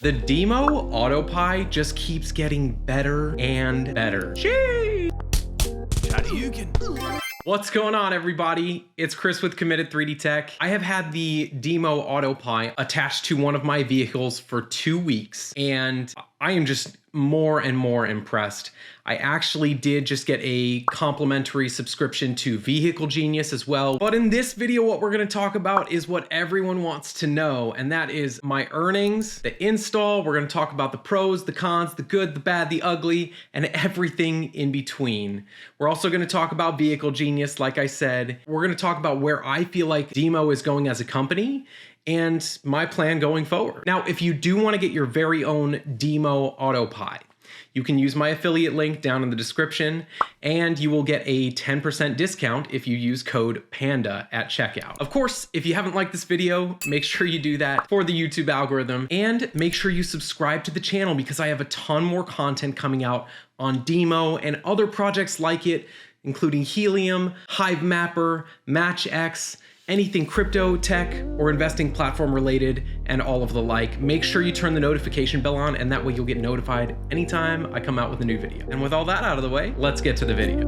The DIMO AutoPi just keeps getting better and better. Sheesh! What's going on, everybody? It's Chris with Committed 3D Tech. I have had the DIMO AutoPi attached to one of my vehicles for 2 weeks, and I am just more and more impressed. I actually did just get a complimentary subscription to Vehicle Genius as well. But in this video, what we're going to talk about is what everyone wants to know, and that is my earnings, the install. We're going to talk about the pros, the cons, the good, the bad, the ugly, and everything in between. We're also going to talk about Vehicle Genius, like I said. We're going to talk about where I feel like DIMO is going as a company and my plan going forward. Now, if you do want to get your very own DIMO AutoPi, you can use my affiliate link down in the description, and you will get a 10% discount if you use code PANDA at checkout. Of course, if you haven't liked this video, make sure you do that for the YouTube algorithm, and make sure you subscribe to the channel because I have a ton more content coming out on DIMO and other projects like it, including Helium, Hive Mapper, MatchX, anything crypto, tech, or investing platform related, and all of the like. Make sure you turn the notification bell on, and that way you'll get notified anytime I come out with a new video. And with all that out of the way, let's get to the video.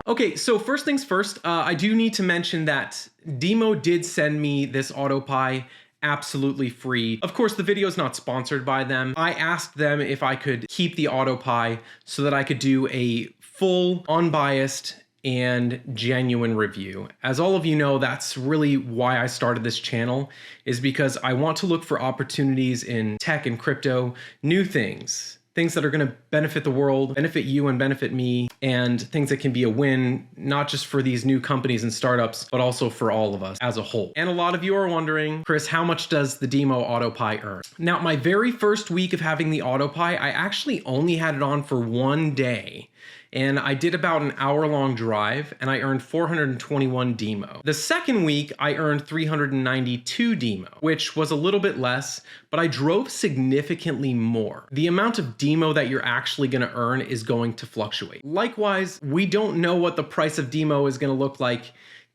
Okay, so first things first, I do need to mention that DIMO did send me this AutoPi absolutely free. Of course, the video is not sponsored by them. I asked them if I could keep the AutoPi so that I could do a full, unbiased, and genuine review. As all of you know, that's really why I started this channel, is because I want to look for opportunities in tech and crypto, new things that are going to benefit the world, benefit you and benefit me, and things that can be a win, not just for these new companies and startups, but also for all of us as a whole. And a lot of you are wondering, Chris, how much does the DIMO AutoPi earn? Now, my very first week of having the AutoPi, I actually only had it on for 1 day. And I did about an hour-long drive, and I earned 421 DIMO. The second week, I earned 392 DIMO, which was a little bit less, but I drove significantly more. The amount of DIMO that you're actually gonna earn is going to fluctuate. Likewise, we don't know what the price of DIMO is gonna look like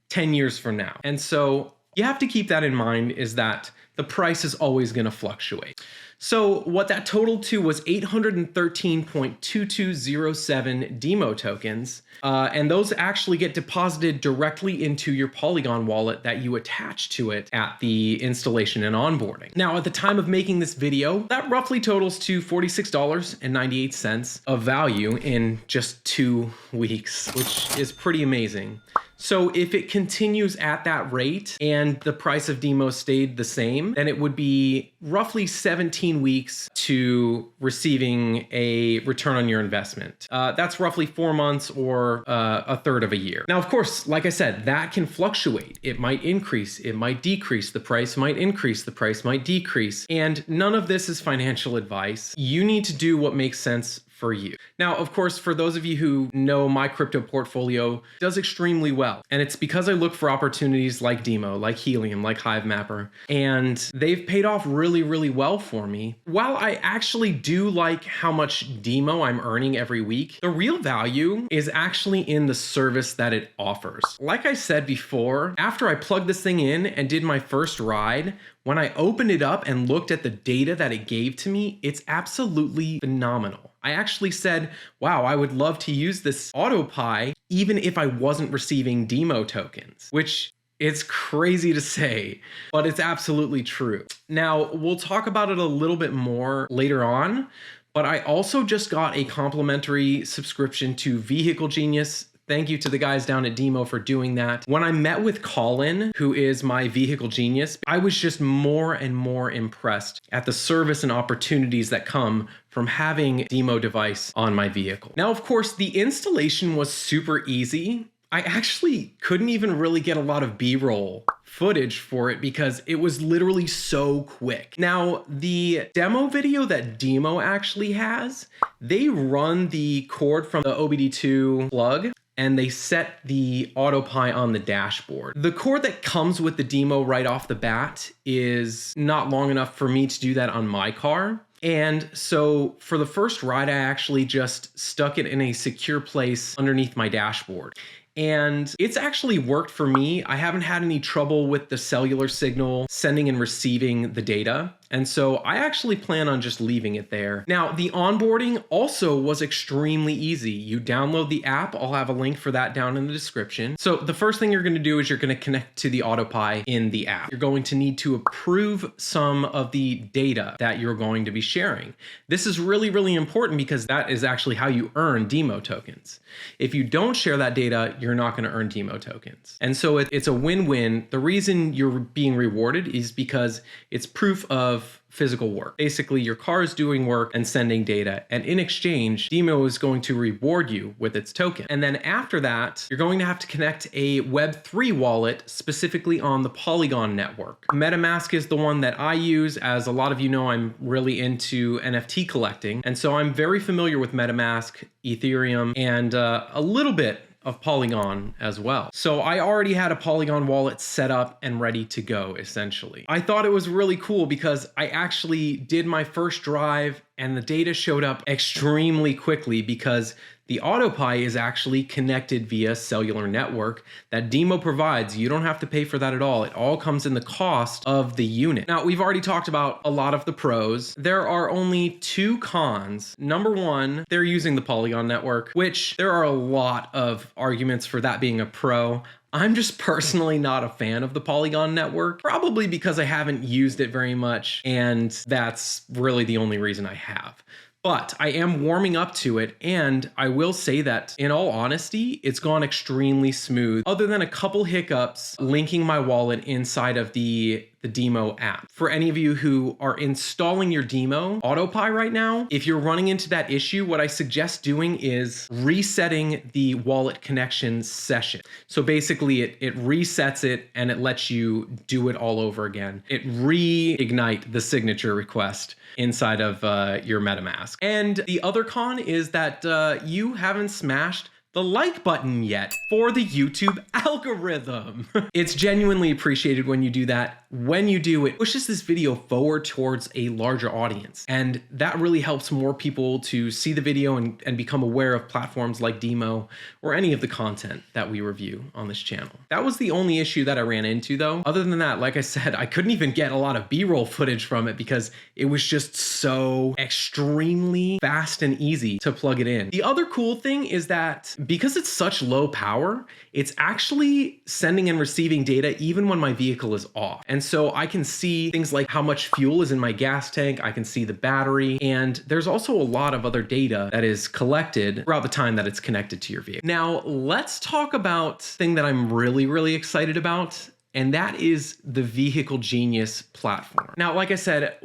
10 years from now. And so you have to keep that in mind, is that the price is always gonna fluctuate. So what that totaled to was 813.2207 DIMO tokens, and those actually get deposited directly into your Polygon wallet that you attach to it at the installation and onboarding. Now, at the time of making this video, that roughly totals to $46.98 of value in just 2 weeks, which is pretty amazing. So if it continues at that rate and the price of DIMO stayed the same, then it would be roughly 17 weeks to receiving a return on your investment. That's roughly 4 months or a third of a year. Now, of course, like I said, that can fluctuate. It might increase, it might decrease, the price might increase, the price might decrease. And none of this is financial advice. You need to do what makes sense for you. Now, of course, for those of you who know, my crypto portfolio does extremely well. And it's because I look for opportunities like DIMO, like Helium, like Hive Mapper, and they've paid off really, really well for me. While I actually do like how much DIMO I'm earning every week, the real value is actually in the service that it offers. Like I said before, after I plugged this thing in and did my first ride, when I opened it up and looked at the data that it gave to me, it's absolutely phenomenal. I actually said, wow, I would love to use this AutoPi even if I wasn't receiving DIMO tokens, which it's crazy to say, but it's absolutely true. Now, we'll talk about it a little bit more later on, but I also just got a complimentary subscription to Vehicle Genius. Thank you to the guys down at DIMO for doing that. When I met with Colin, who is my Vehicle Genius, I was just more and more impressed at the service and opportunities that come from having DIMO device on my vehicle. Now, of course, the installation was super easy. I actually couldn't even really get a lot of B-roll footage for it because it was literally so quick. Now, the demo video that DIMO actually has, they run the cord from the OBD2 plug and they set the AutoPi on the dashboard. The cord that comes with the DIMO right off the bat is not long enough for me to do that on my car. And so for the first ride, I actually just stuck it in a secure place underneath my dashboard. And it's actually worked for me. I haven't had any trouble with the cellular signal sending and receiving the data. And so I actually plan on just leaving it there. Now, the onboarding also was extremely easy. You download the app. I'll have a link for that down in the description. So the first thing you're going to do is you're going to connect to the AutoPi in the app. You're going to need to approve some of the data that you're going to be sharing. This is really, really important because that is actually how you earn DIMO tokens. If you don't share that data, you're not going to earn DIMO tokens. And so it's a win-win. The reason you're being rewarded is because it's proof of physical work. Basically, your car is doing work and sending data, and in exchange, DIMO is going to reward you with its token. And then after that, you're going to have to connect a Web3 wallet specifically on the Polygon network. MetaMask is the one that I use. As a lot of you know, I'm really into NFT collecting, and so I'm very familiar with MetaMask, Ethereum, and a little bit of Polygon as well. So I already had a Polygon wallet set up and ready to go, essentially. I thought it was really cool because I actually did my first drive and the data showed up extremely quickly because the AutoPi is actually connected via cellular network that DIMO provides. You don't have to pay for that at all. It all comes in the cost of the unit. Now, we've already talked about a lot of the pros. There are only 2 cons. Number 1, they're using the Polygon network, which there are a lot of arguments for that being a pro. I'm just personally not a fan of the Polygon network, probably because I haven't used it very much, and that's really the only reason I have. But I am warming up to it, and I will say that, in all honesty, it's gone extremely smooth, other than a couple hiccups linking my wallet inside of the DIMO app. For any of you who are installing your DIMO AutoPi right now, if you're running into that issue, what I suggest doing is resetting the wallet connection session. So basically it resets it and it lets you do it all over again. It reignite the signature request inside of your MetaMask. And the other con is that you haven't smashed the like button yet for the YouTube algorithm. It's genuinely appreciated when you do that. When you do, it pushes this video forward towards a larger audience. And that really helps more people to see the video and become aware of platforms like DIMO or any of the content that we review on this channel. That was the only issue that I ran into though. Other than that, like I said, I couldn't even get a lot of B-roll footage from it because it was just so extremely fast and easy to plug it in. The other cool thing is that because it's such low power, it's actually sending and receiving data even when my vehicle is off. And so I can see things like how much fuel is in my gas tank, I can see the battery, and there's also a lot of other data that is collected throughout the time that it's connected to your vehicle. Now, let's talk about the thing that I'm really, really excited about, and that is the Vehicle Genius platform. Now, like I said,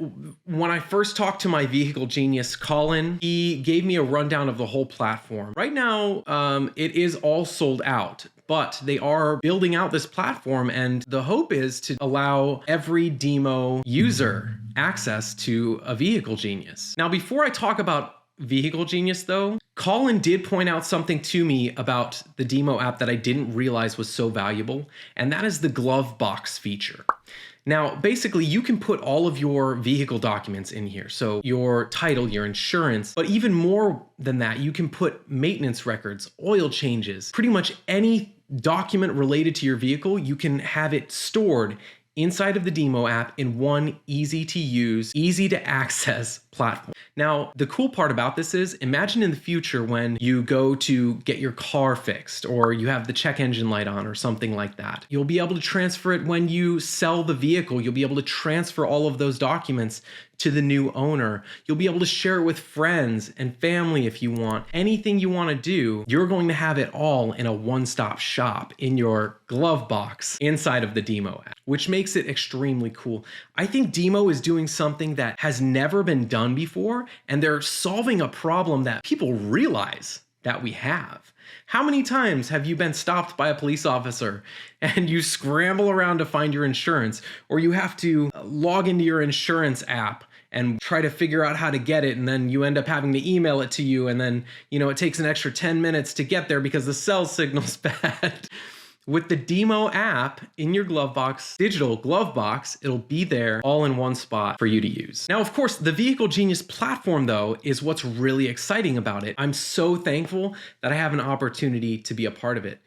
when I first talked to my Vehicle Genius Colin, he gave me a rundown of the whole platform. Right now, it is all sold out, but they are building out this platform, and the hope is to allow every DIMO user access to a Vehicle Genius. Now, before I talk about Vehicle Genius though, Colin did point out something to me about the DIMO app that I didn't realize was so valuable, and that is the glove box feature. Now, basically, you can put all of your vehicle documents in here. So your title, your insurance, but even more than that, you can put maintenance records, oil changes, pretty much any document related to your vehicle, you can have it stored inside of the DIMO app in one easy to use, easy to access platform. Now, the cool part about this is, imagine in the future when you go to get your car fixed or you have the check engine light on or something like that. You'll be able to transfer it when you sell the vehicle. You'll be able to transfer all of those documents to the new owner. You'll be able to share it with friends and family if you want. Anything you want to do, you're going to have it all in a one-stop shop in your glove box inside of the DIMO app, which makes it extremely cool. I think DIMO is doing something that has never been done before, and they're solving a problem that people realize that we have. How many times have you been stopped by a police officer and you scramble around to find your insurance, or you have to log into your insurance app and try to figure out how to get it, and then you end up having to email it to you, and then, it takes an extra 10 minutes to get there because the cell signal's bad. With the DIMO app in your glove box, digital glove box, it'll be there all in one spot for you to use. Now, of course, the Vehicle Genius platform, though, is what's really exciting about it. I'm so thankful that I have an opportunity to be a part of it,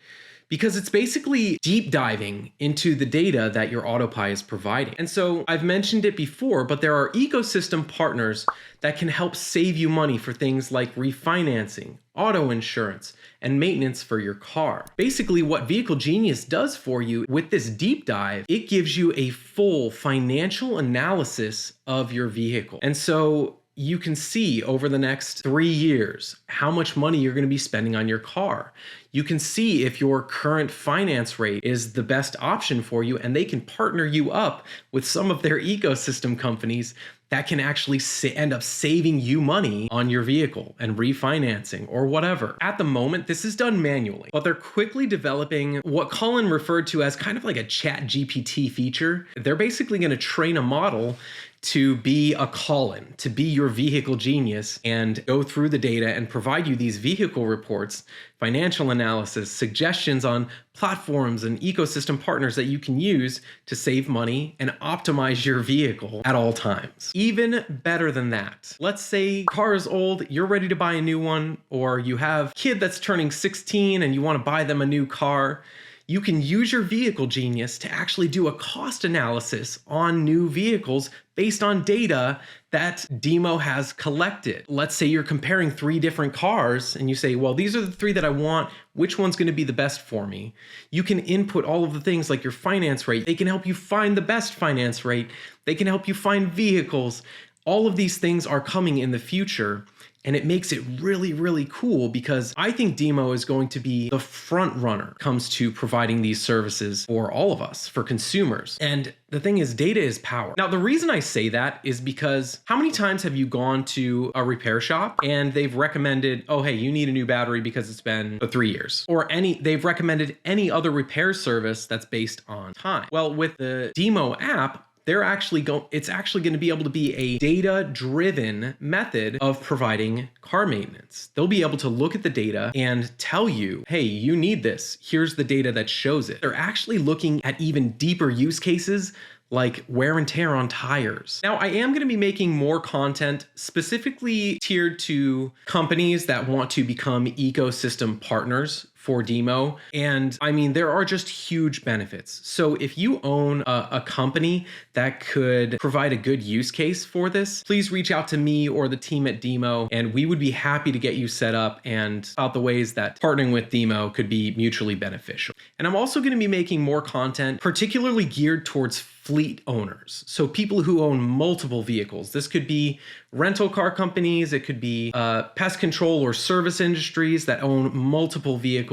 because it's basically deep diving into the data that your AutoPi is providing. And so I've mentioned it before, but there are ecosystem partners that can help save you money for things like refinancing, auto insurance, and maintenance for your car. Basically, what Vehicle Genius does for you with this deep dive, it gives you a full financial analysis of your vehicle. And so you can see over the next 3 years how much money you're going to be spending on your car. You can see if your current finance rate is the best option for you, and they can partner you up with some of their ecosystem companies that can actually end up saving you money on your vehicle and refinancing or whatever. At the moment, this is done manually, but they're quickly developing what Colin referred to as kind of like a chat GPT feature. They're basically going to train a model to be a Colin, to be your Vehicle Genius and go through the data and provide you these vehicle reports, financial analysis, suggestions on platforms and ecosystem partners that you can use to save money and optimize your vehicle at all times. Even better than that, let's say car is old, you're ready to buy a new one, or you have a kid that's turning 16 and you want to buy them a new car. You can use your Vehicle Genius to actually do a cost analysis on new vehicles based on data that DIMO has collected. Let's say you're comparing 3 different cars and you say, well, these are the 3 that I want. Which one's going to be the best for me? You can input all of the things like your finance rate. They can help you find the best finance rate. They can help you find vehicles. All of these things are coming in the future. And it makes it really, really cool because I think DIMO is going to be the front runner when it comes to providing these services for all of us, for consumers. And the thing is, data is power. Now, the reason I say that is because how many times have you gone to a repair shop and they've recommended, oh, hey, you need a new battery because it's been 3 years, or they've recommended any other repair service that's based on time. Well, with the DIMO app, it's actually going to be able to be a data-driven method of providing car maintenance. They'll be able to look at the data and tell you, hey, you need this. Here's the data that shows it. They're actually looking at even deeper use cases like wear and tear on tires. Now, I am going to be making more content specifically tiered to companies that want to become ecosystem partners for DIMO. And I mean, there are just huge benefits. So if you own a company that could provide a good use case for this, please reach out to me or the team at DIMO, and we would be happy to get you set up and about the ways that partnering with DIMO could be mutually beneficial. And I'm also going to be making more content, particularly geared towards fleet owners. So people who own multiple vehicles. This could be rental car companies. It could be pest control or service industries that own multiple vehicles.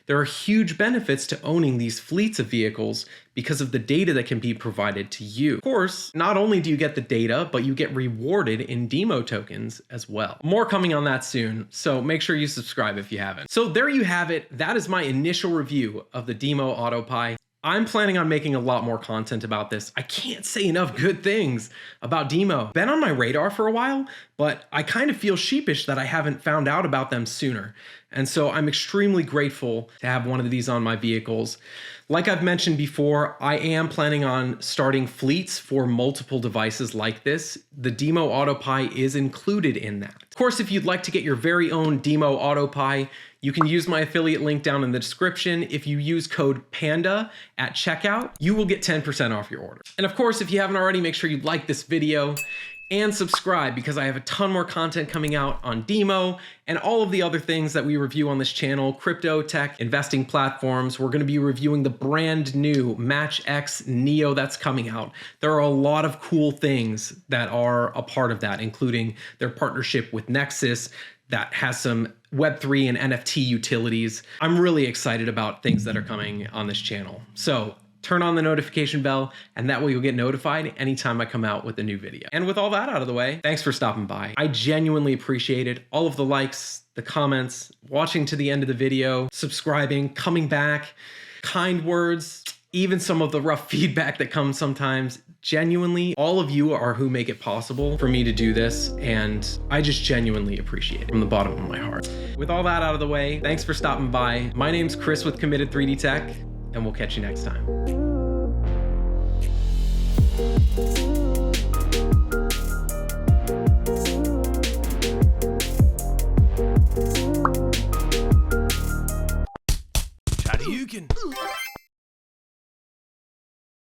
There are huge benefits to owning these fleets of vehicles because of the data that can be provided to you. Of course, not only do you get the data, but you get rewarded in DIMO tokens as well. More coming on that soon, so make sure you subscribe if you haven't. So there you have it. That is my initial review of the DIMO AutoPi. I'm planning on making a lot more content about this. I can't say enough good things about DIMO. Been on my radar for a while, but I kind of feel sheepish that I haven't found out about them sooner. And so I'm extremely grateful to have one of these on my vehicles. Like I've mentioned before, I am planning on starting fleets for multiple devices like this. The DIMO AutoPi is included in that. Of course, if you'd like to get your very own DIMO AutoPi, you can use my affiliate link down in the description. If you use code PANDA at checkout, you will get 10% off your order. And of course, if you haven't already, make sure you like this video and subscribe because I have a ton more content coming out on DIMO and all of the other things that we review on this channel, crypto, tech, investing platforms. We're going to be reviewing the brand new Match X Neo that's coming out. There are a lot of cool things that are a part of that, including their partnership with Nexus that has some Web3 and NFT utilities. I'm really excited about things that are coming on this channel. So turn on the notification bell, and that way you'll get notified anytime I come out with a new video. And with all that out of the way, thanks for stopping by. I genuinely appreciated all of the likes, the comments, watching to the end of the video, subscribing, coming back, kind words, even some of the rough feedback that comes sometimes. Genuinely, all of you are who make it possible for me to do this, and I just genuinely appreciate it from the bottom of my heart. With all that out of the way, thanks for stopping by. My name's Chris with Committed 3D Tech. and we'll catch you next time. Shoryuken.